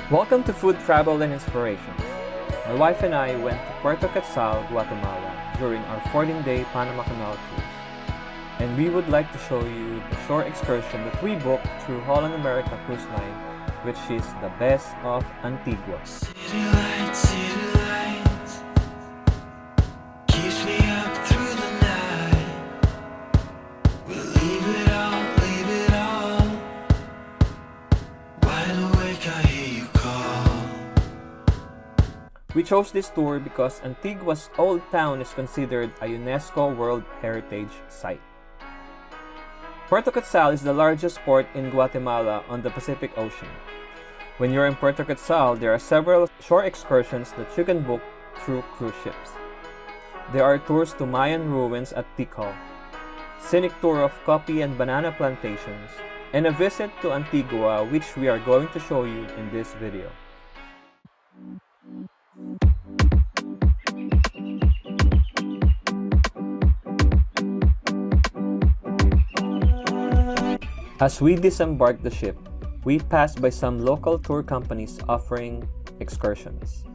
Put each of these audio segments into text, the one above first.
Welcome to Food Travel and Inspirations. My wife and I went to Puerto Quetzal, Guatemala during our 14-day Panama Canal Cruise. And we would like to show you the shore excursion that we booked through Holland America Cruise Line, which is the best of Antigua. City lights, keeps me up through the night. We'll leave it all, wide awake I hear you call. We chose this tour because Antigua's old town is considered a UNESCO World Heritage Site. Puerto Quetzal is the largest port in Guatemala on the Pacific Ocean. When you're in Puerto Quetzal, there are several shore excursions that you can book through cruise ships. There are tours to Mayan ruins at Tikal, scenic tour of coffee and banana plantations, and a visit to Antigua, which we are going to show you in this video. As we disembarked the ship, we passed by some local tour companies offering excursions,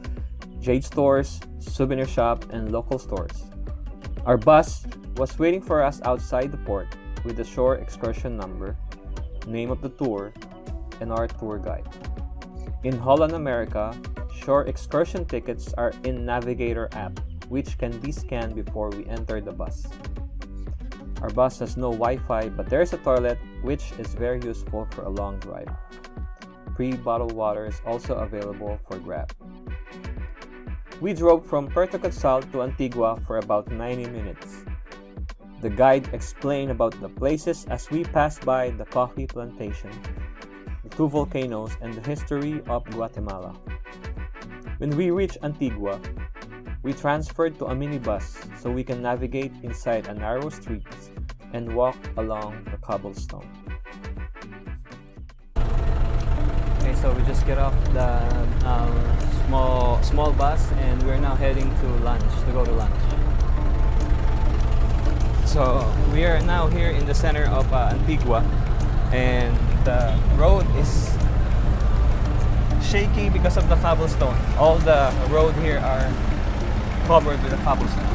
jade stores, souvenir shop, and local stores. Our bus was waiting for us outside the port with the shore excursion number, name of the tour, and our tour guide. In Holland America, shore excursion tickets are in Navigator app, which can be scanned before we enter the bus. Our bus has no Wi-Fi, but there is a toilet, which is very useful for a long drive. Pre-bottled water is also available for grab. We drove from Puerto Quetzal to Antigua for about 90 minutes. The guide explained about the places as we passed by the coffee plantation, the two volcanoes, and the history of Guatemala. When we reached Antigua, we transferred to a minibus so we can navigate inside a narrow street and walk along the cobblestone. Okay, so we just get off the small bus and we're now heading to go to lunch. So we are now here in the center of Antigua, and the road is shaky because of the cobblestone. All the road here are covered with the cobblestone.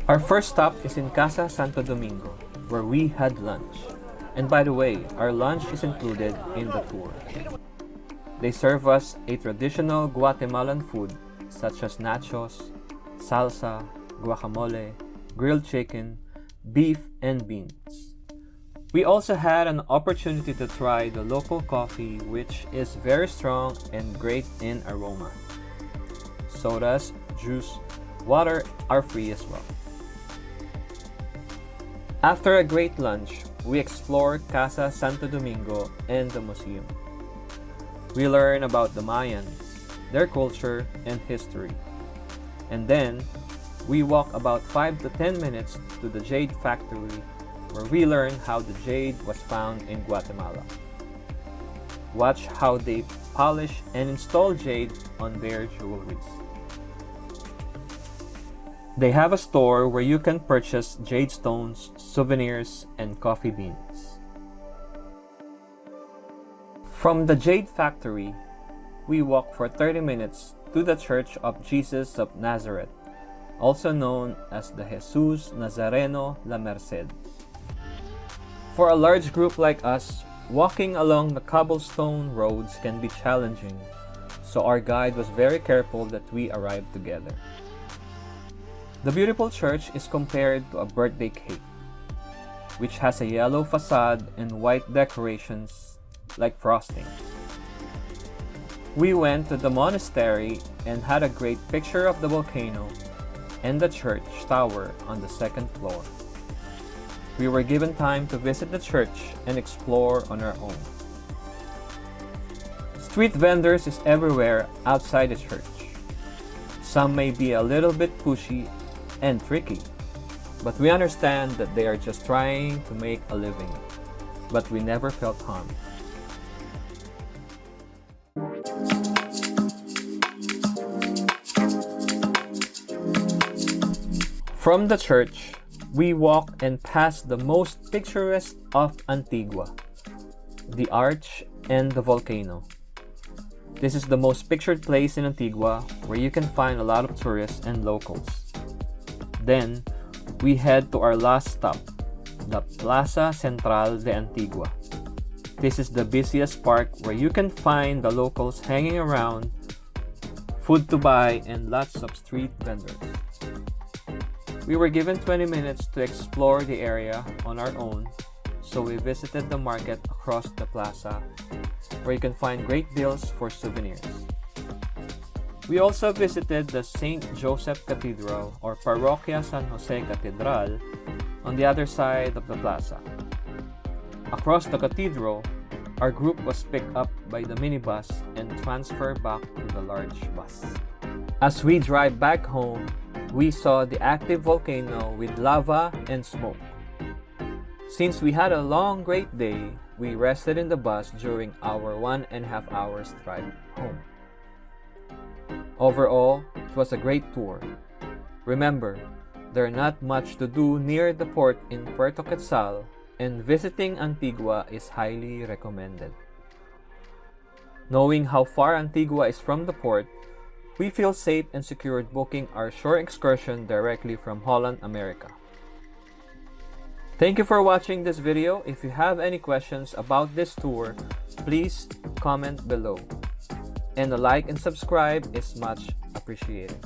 Our first stop is in Casa Santo Domingo, where we had lunch. And by the way, our lunch is included in the tour. They serve us a traditional Guatemalan food such as nachos, salsa, guacamole, grilled chicken, beef, and beans. We also had an opportunity to try the local coffee, which is very strong and great in aroma. Sodas, juice, water are free as well. After a great lunch, we explored Casa Santo Domingo and the museum. We learned about the Mayans, their culture and history. And then, we walked about 5 to 10 minutes to the jade factory, where we learned how the jade was found in Guatemala. Watch how they polish and install jade on their jewelries. They have a store where you can purchase jade stones, souvenirs, and coffee beans. From the jade factory, we walk for 30 minutes to the Church of Jesus of Nazareth, also known as the Jesus Nazareno La Merced. For a large group like us, walking along the cobblestone roads can be challenging, so our guide was very careful that we arrived together. The beautiful church is compared to a birthday cake, which has a yellow facade and white decorations like frosting. We went to the monastery and had a great picture of the volcano and the church tower on the second floor. We were given time to visit the church and explore on our own. Street vendors is everywhere outside the church. Some may be a little bit pushy and tricky, but we understand that they are just trying to make a living, but we never felt harmed. From the church, we walk and pass the most picturesque of Antigua, the arch and the volcano. This is the most pictured place in Antigua where you can find a lot of tourists and locals. Then, we head to our last stop, the Plaza Central de Antigua. This is the busiest park where you can find the locals hanging around, food to buy, and lots of street vendors. We were given 20 minutes to explore the area on our own, so we visited the market across the plaza, where you can find great deals for souvenirs. We also visited the St. Joseph Cathedral or Parroquia San Jose Catedral on the other side of the plaza. Across the cathedral, our group was picked up by the minibus and transferred back to the large bus. As we drive back home, we saw the active volcano with lava and smoke. Since we had a long, great day, we rested in the bus during our 1.5 hours drive home. Overall, it was a great tour. Remember, there's not much to do near the port in Puerto Quetzal, and visiting Antigua is highly recommended. Knowing how far Antigua is from the port, we feel safe and secured booking our shore excursion directly from Holland America. Thank you for watching this video. If you have any questions about this tour, please comment below. And a like and subscribe is much appreciated.